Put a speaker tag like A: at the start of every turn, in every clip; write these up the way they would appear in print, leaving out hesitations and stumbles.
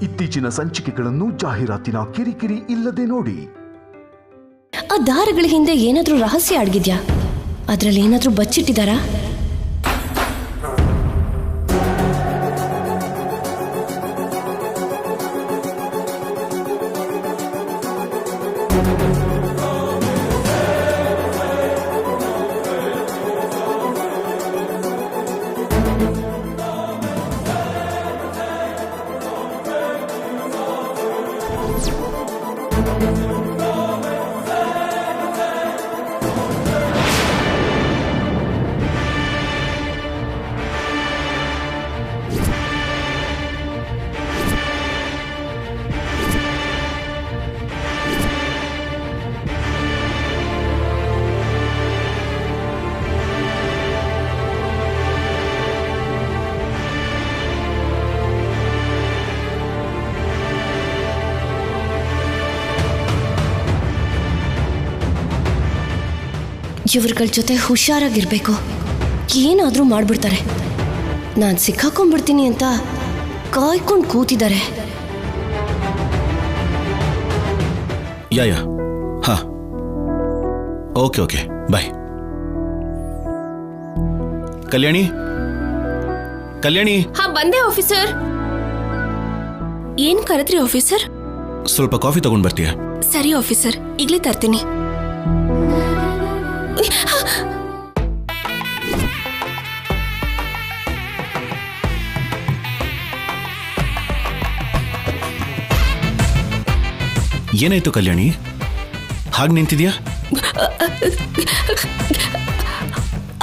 A: ಇತ್ತೀಚಿನ ಸಂಚಿಕೆಗಳನ್ನು ಜಾಹೀರಾತಿನ ಕಿರಿಕಿರಿ ಇಲ್ಲದೆ ನೋಡಿ.
B: ಆ ದಾರಗಳ ಹಿಂದೆ ಏನಾದ್ರೂ ರಹಸ್ಯ ಅಡಗಿದ್ಯಾ? ಅದ್ರಲ್ಲಿ ಏನಾದ್ರೂ ಬಚ್ಚಿಟ್ಟಿದಾರಾ? ಇವ್ರಗಳ ಜೊತೆ ಹುಷಾರಾಗಿರ್ಬೇಕು. ಏನಾದ್ರೂ ಮಾಡ್ಬಿಡ್ತಾರೆ. ನಾನು ಸಿಕ್ಕಾಕೊಂಡ್ಬಿಡ್ತೀನಿ ಅಂತ ಕಾಯ್ಕೊಂಡು ಕೂತಿದ್ದಾರೆ.
C: ಯಾ ಹಾ ಓಕೆ ಓಕೆ ಬಾಯ್. ಕಲ್ಯಾಣಿ ಕಲ್ಯಾಣಿ.
B: ಹಾ ಬಂದೆ ಆಫೀಸರ್. ಏನ್ ಕರೆದ್ರಿ ಆಫೀಸರ್?
C: ಸ್ವಲ್ಪ ಕಾಫಿ ತಗೊಂಡ್ ಬರ್ತೀಯಾ?
B: ಸರಿ ಆಫೀಸರ್, ಈಗಲೇ ತರ್ತೀನಿ.
C: ಏನಾಯ್ತು ಕಲ್ಯಾಣಿ, ಹಾಗೆ ನಿಂತಿದ್ಯಾ?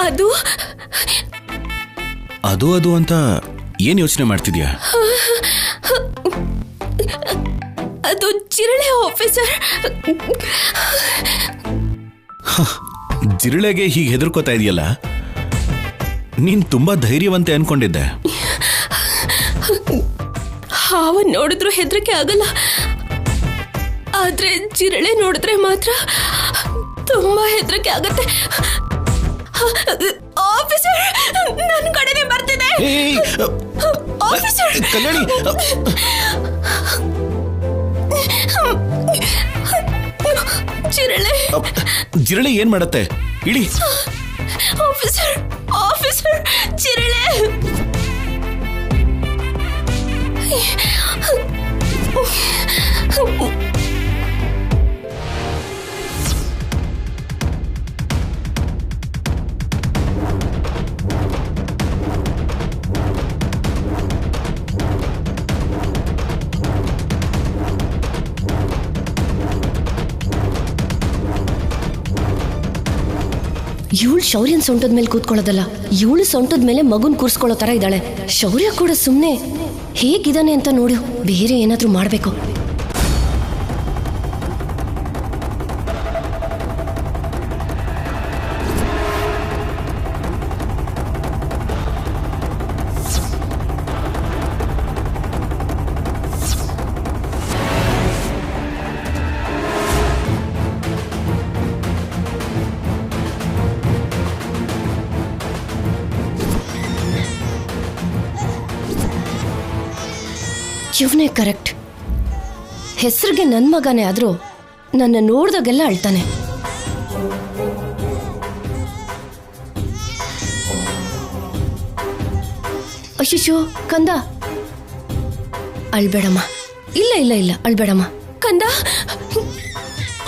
B: ಅದು
C: ಅದು ಅದು ಅಂತ ಏನ್ ಯೋಚನೆ ಮಾಡ್ತಿದ್ಯಾ?
B: ಅದು ಜಿರಳೆ ಆಫೀಸರ್.
C: ಜಿರಳೆಗೆ ಹೀಗೆ ಹೆದರ್ಕೋತಾ ಇದೆಯಲ್ಲ, ನೀನ್ ತುಂಬಾ ಧೈರ್ಯವಂತೆ ಅನ್ಕೊಂಡಿದ್ದೆ.
B: ಹಾವನ್ ನೋಡಿದ್ರು ಹೆದರಿಕೆ ಆಗಲ್ಲ, ಆದ್ರೆ ಜಿರಳೆ ನೋಡಿದ್ರೆ ಮಾತ್ರ ತುಂಬಾ ಹೆದರಿಕೆ ಆಗತ್ತೆ. ಆಫೀಸರ್, ನನ್ನ ಕಡೆನೇ ಬರ್ತಿದೆ. ಆಫೀಸರ್
C: ಕಲ್ಯಾಣಿ,
B: ಜಿರಳೆ
C: ಜಿರಳೆ ಏನ್ ಮಾಡತ್ತೆ? ಇಳಿ.
B: ಆಫೀಸರ್ ಆಫೀಸರ್, ಜಿರಳೆ. ಇವಳು ಶೌರ್ಯನ್ ಸೊಂಟದ ಮೇಲೆ ಕೂತ್ಕೊಳ್ಳೋದಲ್ಲ, ಇವಳು ಸೊಂಟದ ಮೇಲೆ ಮಗುನ್ ಕೂರ್ಸ್ಕೊಳ್ಳೋ ತರ ಇದ್ದಾಳೆ. ಶೌರ್ಯ ಕೂಡ ಸುಮ್ಮನೆ ಹೇಗಿದ್ದಾನೆ ಅಂತ ನೋಡು, ಬೇರೆ ಏನಾದ್ರೂ ಮಾಡ್ಬೇಕು. ಇವನೇ ಕರೆಕ್ಟ್. ಹೆಸರಿಗೆ ನನ್ನ ಮಗನೇ ಆದ್ರೂ ನನ್ನ ನೋಡ್ದಾಗೆಲ್ಲ ಅಳ್ತಾನೆ. ಅಶಿಶು ಕಂದ, ಅಳ್ಬೇಡಮ್ಮ. ಇಲ್ಲ ಇಲ್ಲ ಇಲ್ಲ, ಅಳ್ಬೇಡಮ್ಮ ಕಂದ.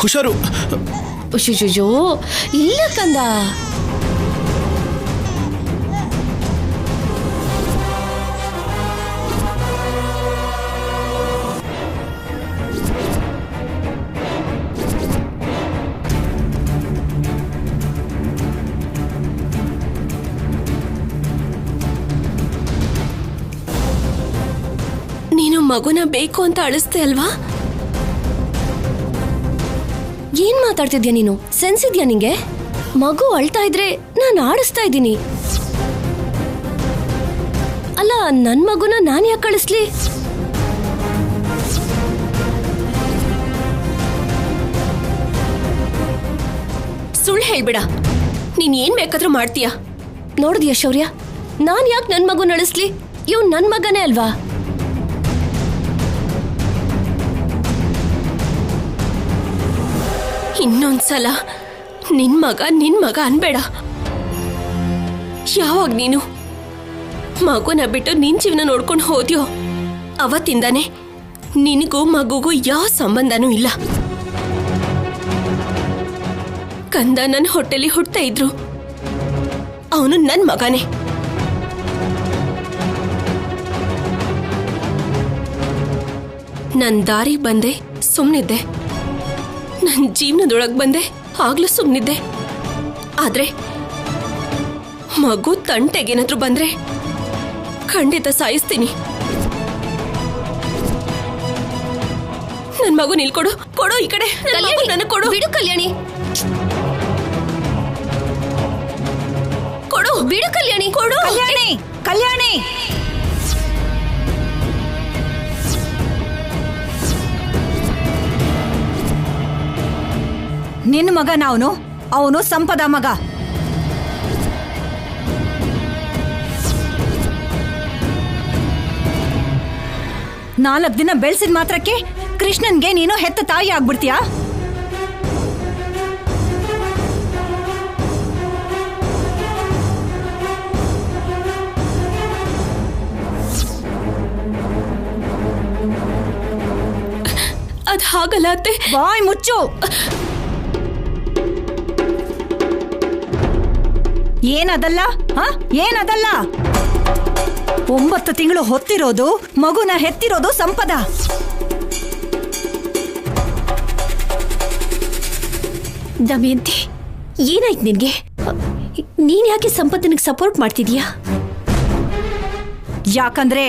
C: ಹುಷಾರು.
B: ಅಶಿಶು ಇಲ್ಲ ಕಂದ. ಮಗುನ ಬೇಕು ಅಂತ ಅಳಿಸ್ತೆ ಅಲ್ವಾ? ಏನ್ ಮಾತಾಡ್ತಿದ್ಯಾ ನೀನು? ಸೆನ್ಸ್ ಇದ್ಯಾ ನಿಂಗೆ? ಮಗು ಅಳ್ತಾ ಇದ್ರೆ ನಾನು ಆಡಿಸ್ತಾ ಇದ್ದೀನಿ. ಅಲ್ಲ, ನನ್ ಮಗುನ ನಾನು ಯಾಕೆ ಕಳಿಸ್ಲಿ? ಸುಳ್ಳು ಹೇಳ್ಬಿಡ. ನೀನ್ ಏನ್ ಬೇಕಾದ್ರೂ ಮಾಡ್ತೀಯ. ನೋಡಿದ್ಯಾ ಶೌರ್ಯ, ನಾನ್ ಯಾಕೆ ನನ್ ಮಗುನ ಅಳಿಸ್ಲಿ? ಇವ್ ನನ್ ಮಗನೇ ಅಲ್ವಾ? ಇನ್ನೊಂದ್ಸಲ ನಿನ್ ಮಗ ಅನ್ಬೇಡ. ಯಾವಾಗ ನೀನು ಮಗುನ ಬಿಟ್ಟು ನಿನ್ ಜೀವನ ನೋಡ್ಕೊಂಡು ಹೋದ್ಯೋ ಅವತ್ತಿಂದಾನೆ ನಿನಗೂ ಮಗುಗೂ ಯಾವ ಸಂಬಂಧನೂ ಇಲ್ಲ. ಕಂದ ನನ್ನ ಹೊಟ್ಟೆಲಿ ಹುಡ್ತಾ ಇದ್ರು, ಅವನು ನನ್ ಮಗನೇ. ನನ್ ದಾರಿ ಬಂದೆ ಸುಮ್ನಿದ್ದೆ, ನನ್ ಜೀವನದೊಳಗ್ ಬಂದೆ ಆಗ್ಲೂ ಸುಮ್ನಿದ್ದೆ. ಆದ್ರೆ ಮಗು ತಂಟೆಗೇನಾದ್ರೂ ಬಂದ್ರೆ ಖಂಡಿತ ಸಾಯಿಸ್ತೀನಿ. ನನ್ ಮಗು ನಿಲ್ಕೊಡು, ಕೊಡು ಈ ಕಡೆ. ನನಗೆ ಕೊಡು. ಬಿಡು ಕಲ್ಯಾಣಿ, ಕೊಡು. ಬಿಡು ಕಲ್ಯಾಣಿ, ಕೊಡು.
D: ಕಲ್ಯಾಣಿ, ಕಲ್ಯಾಣಿ, ನಿನ್ನ ಮಗನ ಅವನು ಸಂಪದ ಮಗ. ನಾಲ್ಕು ದಿನ ಬೆಳೆಸಿದ ಮಾತ್ರಕ್ಕೆ ಕೃಷ್ಣನ್ಗೆ ನೀನು ಹೆತ್ತ ತಾಯಿ ಆಗ್ಬಿಡ್ತೀಯಾ?
B: ಅದ್ ಹಾಗಲ್ಲ ಅತ್ತೆ.
D: ಬಾಯ್ ಮುಚ್ಚು. ಏನದಲ್ಲ, ಏನದಲ್ಲ. 9 ತಿಂಗಳು ಹೊತ್ತಿರೋದು, ಮಗುನ ಹೆತ್ತಿರೋದು ಸಂಪದ.
B: ದಮಯಂತಿ, ಏನಾಯ್ತು ನಿನ್ಗೆ? ನೀನ್ ಯಾಕೆ ಸಂಪತ್ತನಿಗೆ ಸಪೋರ್ಟ್ ಮಾಡ್ತಿದೀಯಾ?
D: ಯಾಕಂದ್ರೆ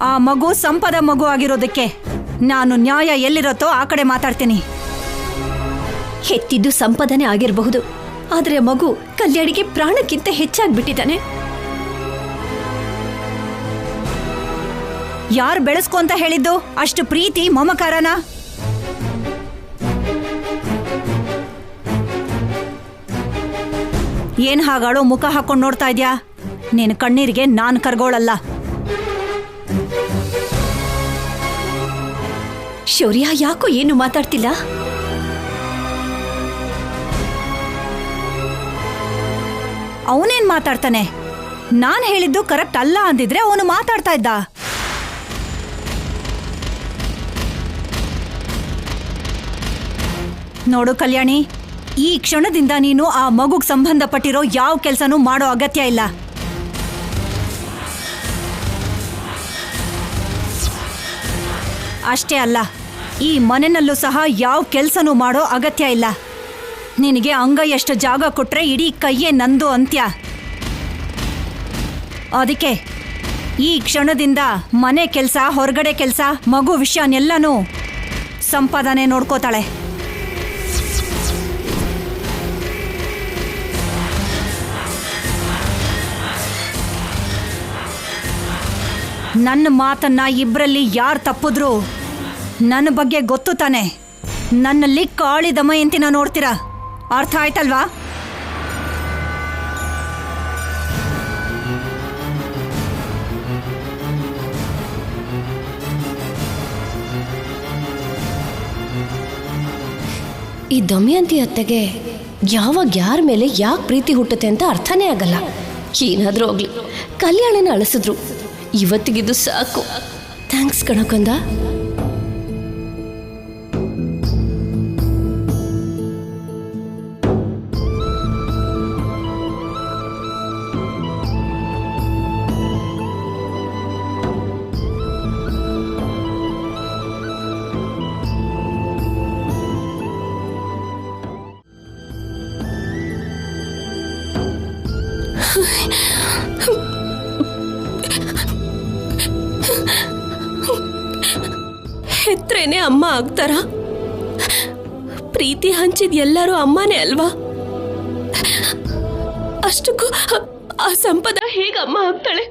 D: ಆ ಮಗು ಸಂಪದ ಮಗು ಆಗಿರೋದಕ್ಕೆ ನಾನು ನ್ಯಾಯ ಎಲ್ಲಿರುತ್ತೋ ಆ ಕಡೆ ಮಾತಾಡ್ತೀನಿ.
B: ಹೆತ್ತಿದ್ದು ಸಂಪದನೇ ಆಗಿರಬಹುದು, ಆದ್ರೆ ಮಗು ಕಲ್ಯಾಣಿಗೆ ಪ್ರಾಣಕ್ಕಿಂತ ಹೆಚ್ಚಾಗ್ಬಿಟ್ಟಿದ್ದಾನೆ.
D: ಯಾರು ಬೆಳೆಸ್ಕೊ ಅಂತ ಹೇಳಿದ್ದು ಅಷ್ಟು ಪ್ರೀತಿ ಮಮಕಾರನ? ಏನ್ ಹಾಗಾಳೋ ಮುಖ ಹಾಕೊಂಡು ನೋಡ್ತಾ ಇದ್ಯಾ? ನಿನ್ನ ಕಣ್ಣೀರಿಗೆ ನಾನ್ ಕರ್ಗೋಳಲ್ಲ.
B: ಶೌರ್ಯ, ಯಾಕೋ ಏನು ಮಾತಾಡ್ತಿಲ್ಲ?
D: ಅವನೇನ್ ಮಾತಾಡ್ತಾನೆ? ನಾನ್ ಹೇಳಿದ್ದು ಕರೆಕ್ಟ್ ಅಲ್ಲ ಅಂದಿದ್ರೆ ಅವನು ಮಾತಾಡ್ತಾ ಇದ್ದ. ನೋಡು ಕಲ್ಯಾಣಿ, ಈ ಕ್ಷಣದಿಂದ ನೀನು ಆ ಮಗುಗ್ ಸಂಬಂಧಪಟ್ಟಿರೋ ಯಾವ ಕೆಲಸನೂ ಮಾಡೋ ಅಗತ್ಯ ಇಲ್ಲ. ಅಷ್ಟೇ ಅಲ್ಲ, ಈ ಮನೆಯಲ್ಲೂ ಸಹ ಯಾವ ಕೆಲಸನೂ ಮಾಡೋ ಅಗತ್ಯ ಇಲ್ಲ. ನಿನಗೆ ಅಂಗ ಎಷ್ಟು ಜಾಗ ಕೊಟ್ರೆ ಇಡೀ ಕೈಯೇ ನಂದು ಅಂತ್ಯ. ಅದಕ್ಕೆ ಈ ಕ್ಷಣದಿಂದ ಮನೆ ಕೆಲಸ, ಹೊರಗಡೆ ಕೆಲಸ, ಮಗು ವಿಷಯನೆಲ್ಲನೂ ಸಂಪಾದನೆ ನೋಡ್ಕೋತಾಳೆ. ನನ್ನ ಮಾತನ್ನ ಇಬ್ಬರಲ್ಲಿ ಯಾರು ತಪ್ಪಿದ್ರು ನನ್ನ ಬಗ್ಗೆ ಗೊತ್ತು ತಾನೆ. ನನ್ನಲ್ಲಿ ಕಾಳಿ ದಮಯಂತಿನ ನೋಡ್ತೀರಾ, ಅರ್ಥ ಆಯ್ತಲ್ವಾ?
B: ಈ ದಮಯಂತಿ ಅತ್ತೆಗೆ ಯಾವಾಗ ಯಾರ ಮೇಲೆ ಯಾಕೆ ಪ್ರೀತಿ ಹುಟ್ಟುತ್ತೆ ಅಂತ ಅರ್ಥನೇ ಆಗಲ್ಲ. ಏನಾದ್ರೂ ಹೋಗ್ಲಿ, ಕಲ್ಯಾಣನ ಅಳಿಸಿದ್ರು, ಇವತ್ತಿಗಿದ್ದು ಸಾಕು. ಥ್ಯಾಂಕ್ಸ್ ಕಣಕಂದ. ಹೆತ್ರೇನೆ ಅಮ್ಮ ಆಗ್ತಾರ? ಪ್ರೀತಿ ಹಂಚಿದ ಎಲ್ಲರೂ ಅಮ್ಮನೇ ಅಲ್ವಾ? ಅಷ್ಟಕ್ಕೂ ಆ ಸಂಪದ ಹೇಗೆ ಅಮ್ಮ ಆಗ್ತಾಳೆ?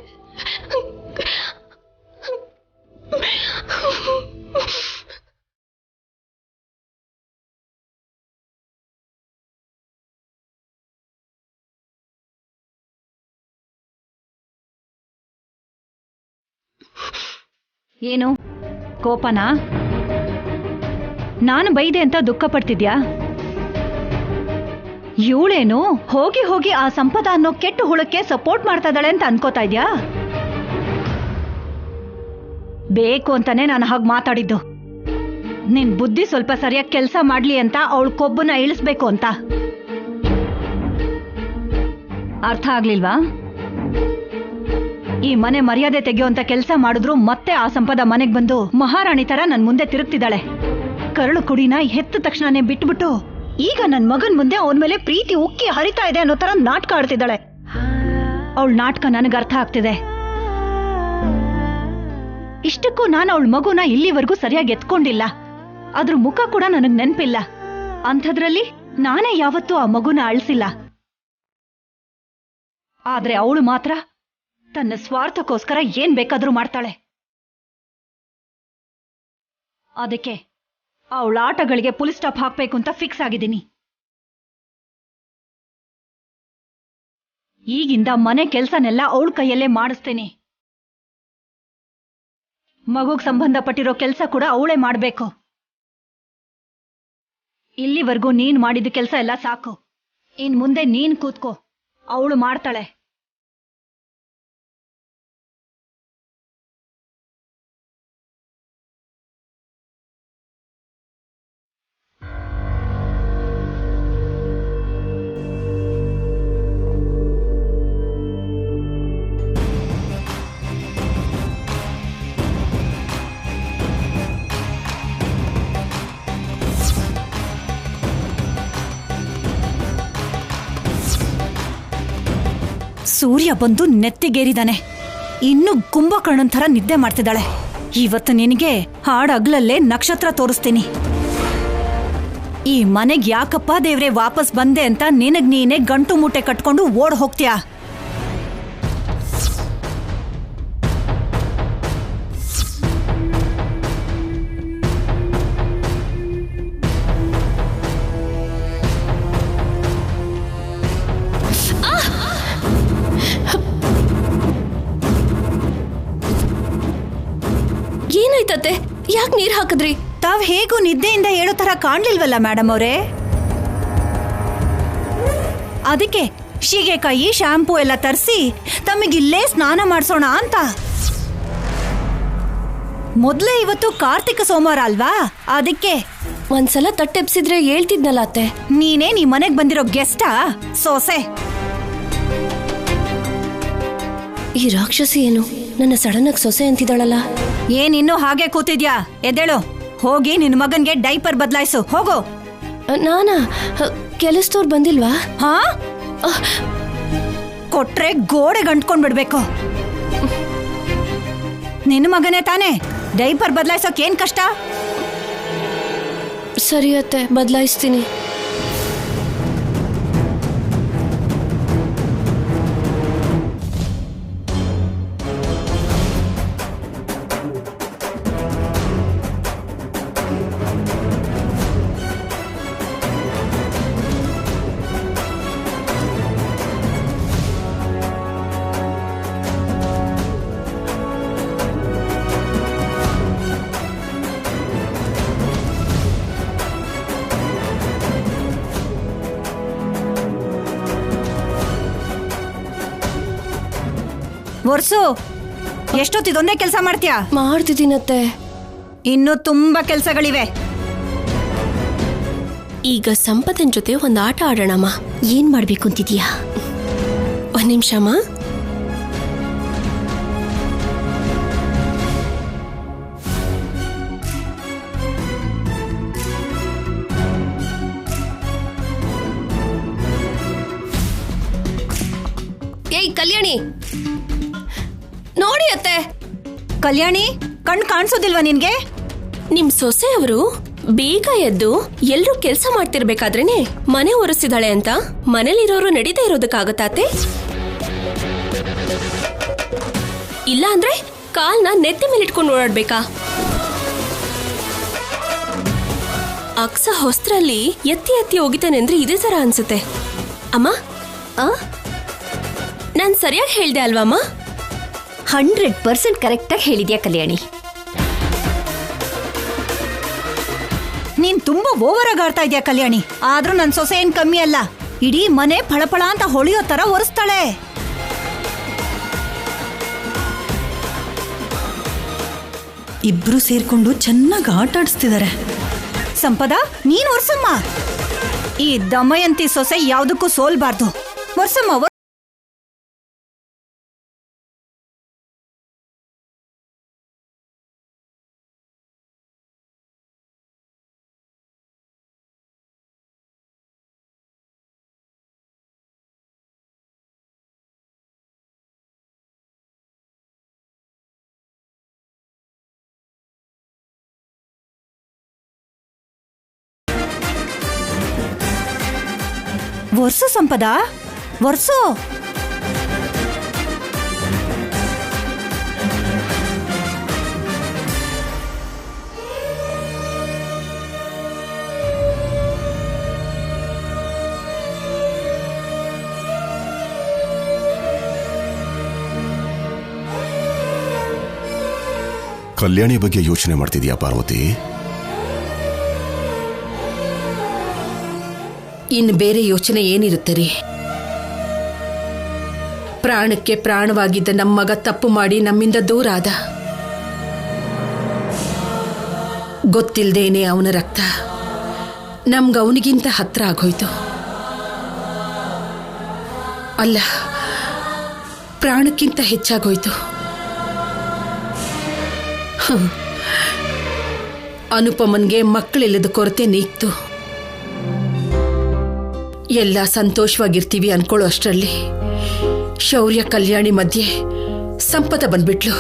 D: ಏನು ಕೋಪನಾ? ನಾನು ಬೈದೆ ಅಂತ ದುಃಖ ಪಡ್ತಿದ್ಯಾ? ಇವಳೇನು ಹೋಗಿ ಹೋಗಿ ಆ ಸಂಪದ ಅನ್ನೋ ಕೆಟ್ಟ ಹುಳಕ್ಕೆ ಸಪೋರ್ಟ್ ಮಾಡ್ತಾ ಇದ್ದಾಳೆ ಅಂತ ಅನ್ಕೋತಾ ಇದ್ಯಾ? ಬೇಕು ಅಂತಾನೆ ನಾನು ಹಾಗೆ ಮಾತಾಡಿದ್ದು. ನಿನ್ ಬುದ್ಧಿ ಸ್ವಲ್ಪ ಸರಿಯಾಗಿ ಕೆಲಸ ಮಾಡ್ಲಿ ಅಂತ ಅವಳ ಕೊಬ್ಬನ್ನ ಇಳಿಸ್ಬೇಕು ಅಂತ. ಅರ್ಥ ಆಗ್ಲಿಲ್ವಾ? ಈ ಮನೆ ಮರ್ಯಾದೆ ತೆಗೆಯುವಂತ ಕೆಲಸ ಮಾಡಿದ್ರು ಮತ್ತೆ ಆ ಸಂಪದ ಮನೆಗ್ ಬಂದು ಮಹಾರಾಣಿ ತರ ನನ್ ಮುಂದೆ ತಿರುಗ್ತಿದ್ದಾಳೆ. ಕರಳು ಕುಡಿನ ಹೆತ್ತ ತಕ್ಷಣನೇ ಬಿಟ್ಬಿಟ್ಟು ಈಗ ನನ್ ಮಗನ್ ಮುಂದೆ ಅವನ ಮೇಲೆ ಪ್ರೀತಿ ಉಕ್ಕಿ ಹರಿತಾ ಇದೆ ಅನ್ನೋ ತರ ನಾಟಕ ಆಡ್ತಿದ್ದಾಳೆ. ಅವಳ ನಾಟಕ ನನಗೆ ಅರ್ಥ ಆಗ್ತಿದೆ. ಇಷ್ಟಕ್ಕೂ ನಾನು ಅವಳ ಮಗುನ ಇಲ್ಲಿವರೆಗೂ ಸರಿಯಾಗಿ ಎತ್ಕೊಂಡಿಲ್ಲ. ಅದ್ರ ಮುಖ ಕೂಡ ನನಗ್ ನೆನ್ಪಿಲ್ಲ. ಅಂಥದ್ರಲ್ಲಿ ನಾನೇ ಯಾವತ್ತೂ ಆ ಮಗುನ ಅಳಿಸಿಲ್ಲ. ಆದ್ರೆ ಅವಳು ಮಾತ್ರ ತನ್ನ ಸ್ವಾರ್ಥಕ್ಕೋಸ್ಕರ ಏನ್ ಬೇಕಾದ್ರೂ ಮಾಡ್ತಾಳೆ. ಅದಕ್ಕೆ ಅವಳ ಆಟಗಳಿಗೆ ಫುಲ್ ಸ್ಟಾಪ್ ಹಾಕ್ಬೇಕು ಅಂತ ಫಿಕ್ಸ್ ಆಗಿದ್ದೀನಿ. ಈಗಿಂದ ಮನೆ ಕೆಲ್ಸನೆಲ್ಲ ಅವಳ ಕೈಯಲ್ಲೇ ಮಾಡಿಸ್ತೇನೆ. ಮಗುಗ್ ಸಂಬಂಧಪಟ್ಟಿರೋ ಕೆಲಸ ಕೂಡ ಅವಳೇ ಮಾಡ್ಬೇಕು. ಇಲ್ಲಿವರೆಗೂ ನೀನ್ ಮಾಡಿದ ಕೆಲಸ ಎಲ್ಲ ಸಾಕು. ಇನ್ ಮುಂದೆ ನೀನ್ ಕೂತ್ಕೋ, ಅವಳು ಮಾಡ್ತಾಳೆ. ಸೂರ್ಯ ಬಂದು ನೆತ್ತಿಗೇರಿದಾನೆ. ಇನ್ನು ಕುಂಭಕರ್ಣನ್ ಥರ ನಿದ್ದೆ ಮಾಡ್ತಿದ್ದಾಳೆ. ಇವತ್ತು ನಿನಗೆ ಹಾಡಗ್ಲಲ್ಲೇ ನಕ್ಷತ್ರ ತೋರಿಸ್ತೀನಿ. ಈ ಮನೆಗ್ ಯಾಕಪ್ಪ ದೇವ್ರೆ ವಾಪಸ್ ಬಂದೆ ಅಂತ ನಿನಗ್ ನೀನೆ ಗಂಟು ಮೂಟೆ ಕಟ್ಕೊಂಡು ಓಡ್ ಹೋಗ್ತೀಯಾ?
B: ಏನಾಯ್ತತ್ತೆ? ಯಾಕೆ ನೀರ್ ಹಾಕಿದ್ರಿ?
D: ತಾವ್ ಹೇಗೂ ನಿದ್ದೆಯಿಂದ ಹೇಳೋ ತರ ಕಾಣ್ಲಿಲ್ವಲ್ಲ ಮೇಡಮ್ ಅವರೇ. ಅದಕ್ಕೆ ಶೀಗೆಕಾಯಿ ಶಾಂಪೂ ಎಲ್ಲ ತರಿಸಿ ತಮಗಿಲ್ಲೇ ಸ್ನಾನ ಮಾಡಿಸೋಣ ಅಂತ. ಮೊದ್ಲೇ ಇವತ್ತು ಕಾರ್ತಿಕ ಸೋಮವಾರ ಅಲ್ವಾ, ಅದಕ್ಕೆ
B: ಒಂದ್ಸಲ ತಟ್ಟೆಬ್ಸಿದ್ರೆ ಹೇಳ್ತಿದ್ನಲ್ಲ ಅತ್ತೆ.
D: ನೀನೇ ನೀ ಮನೆಗ್ ಬಂದಿರೋ ಗೆಸ್ಟಾ ಸೋಸೆ?
B: ಈ ರಾಕ್ಷಸಿ ಏನು ನನ್ನ ಸಡನ್ ಆಗಿ ಸೊಸೆ ಅಂತಿದ್ದಾಳಲ್ಲ.
D: ಏನಿನ್ನೂ ಹಾಗೆ ಕೂತಿದ್ಯಾ? ಎದ್ದೇಳು, ಹೋಗಿ ನಿನ್ ಮಗನ್ಗೆ ಡೈಪರ್ ಬದಲಾಯಿಸು. ಹೋಗು.
B: ನಾನಾ? ಕೆಲಸದವ್ರು ಬಂದಿಲ್ವಾ?
D: ಹಾ, ಕೊಟ್ರೆ ಗೋಡೆ ಗಂಟ್ಕೊಂಡ್ ಬಿಡ್ಬೇಕು. ನಿನ್ನ ಮಗನೇ ತಾನೇ, ಡೈಪರ್ ಬದಲಾಯಿಸೋಕ್ ಏನ್ ಕಷ್ಟ?
B: ಸರಿ ಅತ್ತೆ, ಬದಲಾಯಿಸ್ತೀನಿ.
D: ವರ್ಷು ಎಷ್ಟೊತ್ತಿದೊಂದೇ ಕೆಲಸ ಮಾಡ್ತೀಯಾ?
B: ಮಾಡ್ತಿದ್ದೀನತ್ತೆ.
D: ಇನ್ನೂ ತುಂಬಾ ಕೆಲಸಗಳಿವೆ.
B: ಈಗ ಸಂಪದನ್ ಜೊತೆ ಒಂದು ಆಟ ಆಡೋಣಮ್ಮ. ಏನ್ ಮಾಡ್ಬೇಕು ಅಂತಿದ್ಯಾ? ಒಂದ್ ನಿಮಿಷಮ್ಮ. ಏಯ್ ಕಲ್ಯಾಣಿ, ನೋಡಿ ಅತ್ತೆ.
D: ಕಲ್ಯಾಣಿ, ಕಣ್ ಕಾಣಿಸೋದಿಲ್ವಾ ನಿನ್ಗೆ?
B: ನಿಮ್ ಸೊಸೆಯವರು ಬೇಗ ಎದ್ದು ಎಲ್ರೂ ಕೆಲಸ ಮಾಡ್ತಿರ್ಬೇಕಾದ್ರೇನೆ ಮನೆ ಒರೆಸಿದಾಳೆ ಅಂತ ಮನೇಲಿರೋರು ನಡೀತಾ ಇರೋದಕ್ಕಾಗತ್ತಾತೆ? ಇಲ್ಲ ಅಂದ್ರೆ ಕಾಲ್ನ ನೆತ್ತಿ ಮೇಲೆ ಇಟ್ಕೊಂಡು ಓಡಾಡ್ಬೇಕಾ? ಅಕ್ಸ ಹೊಸ್ತ್ರಲ್ಲಿ ಎತ್ತಿ ಎತ್ತಿ ಹೋಗಿತಾನೆ ಅಂದ್ರೆ ಇದೇ ತರ ಅನ್ಸುತ್ತೆ. ಅಮ್ಮ, ನಾನ್ ಸರಿಯಾಗಿ ಹೇಳ್ದೆ ಅಲ್ವಮ್ಮ?
E: 100% ಕರೆಕ್ಟಾಗಿ ಹೇಳಿದ್ಯಾ ಕಲ್ಯಾಣಿ.
D: ನೀನ್ ತುಂಬಾ ಓವರ್ ಆಗಿ ಆಡ್ತಾ ಇದ್ಯಾ ಕಲ್ಯಾಣಿ. ಆದ್ರೂ ನನ್ ಸೊಸೆ ಏನ್ ಕಮ್ಮಿ ಅಲ್ಲ. ಇಡೀ ಮನೆ ಫಳಫಳ ಅಂತ ಹೊಳೆಯೋ ತರ ಒರೆಸ್ತಾಳೆ.
F: ಇಬ್ರು ಸೇರ್ಕೊಂಡು ಚೆನ್ನಾಗಿ ಆಟ ಆಡಿಸ್ತಿದ್ದಾರೆ.
D: ಸಂಪದ, ನೀನ್ ಒರ್ಸಮ್ಮ. ಈ ದಮಯಂತಿ ಸೊಸೆ ಯಾವ್ದಕ್ಕೂ ಸೋಲ್ಬಾರ್ದು. ಒರ್ಸಮ್ಮ. ಒರ್ಸು ಸಂಪದ, ಒರ್ಸು.
G: ಕಲ್ಯಾಣಿ ಬಗ್ಗೆ ಯೋಚನೆ ಮಾಡ್ತಿದ್ಯಾ ಪಾರ್ವತಿ?
H: ಇನ್ನು ಬೇರೆ ಯೋಚನೆ ಏನಿರುತ್ತೆ ರೀ? ಪ್ರಾಣಕ್ಕೆ ಪ್ರಾಣವಾಗಿದ್ದ ನಮ್ಮ ಮಗ ತಪ್ಪು ಮಾಡಿ ನಮ್ಮಿಂದ ದೂರ ಆದ. ಗೊತ್ತಿಲ್ದೇನೆ ಅವನ ರಕ್ತ ನಮ್ಗೆ ಅವನಿಗಿಂತ ಹತ್ರ ಆಗೋಯ್ತು. ಅಲ್ಲ, ಪ್ರಾಣಕ್ಕಿಂತ ಹೆಚ್ಚಾಗೋಯ್ತು. ಅನುಪಮನ್ಗೆ ಮಕ್ಕಳಿಲ್ಲದ ಕೊರತೆ ನೀಗ್ತು. ಎಲ್ಲ ಸಂತೋಷವಾಗಿರ್ತೀವಿ ಅನ್ಕೊಳ್ಳೋ ಅಷ್ಟರಲ್ಲಿ ಶೌರ್ಯ ಕಲ್ಯಾಣಿ ಮಧ್ಯೆ ಸಂಪದ ಬಂದ್ಬಿಟ್ಲು.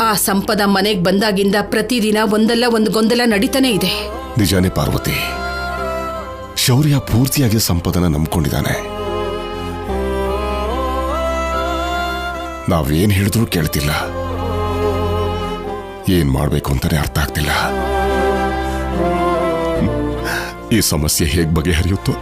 H: ಆ ಸಂಪದ ಮನೆಗೆ ಬಂದಾಗಿಂದ ಪ್ರತಿದಿನ ಒಂದಲ್ಲ ಒಂದು ಗೊಂದಲ ನಡೀತಾನೆ ಇದೆ.
G: ನಿಜಾನೇ ಪಾರ್ವತಿ, ಶೌರ್ಯ ಪೂರ್ತಿಯಾಗಿ ಸಂಪದನ ನಂಬ್ಕೊಂಡಿದ್ದಾನೆ. ನಾವೇನ್ ಹೇಳಿದ್ರೂ ಕೇಳ್ತಿಲ್ಲ. ಏನ್ ಮಾಡ್ಬೇಕು ಅಂತಾನೆ ಅರ್ಥ ಆಗ್ತಿಲ್ಲ. ಈ ಸಮಸ್ಯೆ ಹೇಗ್ ಬಗೆಹರಿಯುತ್ತೋ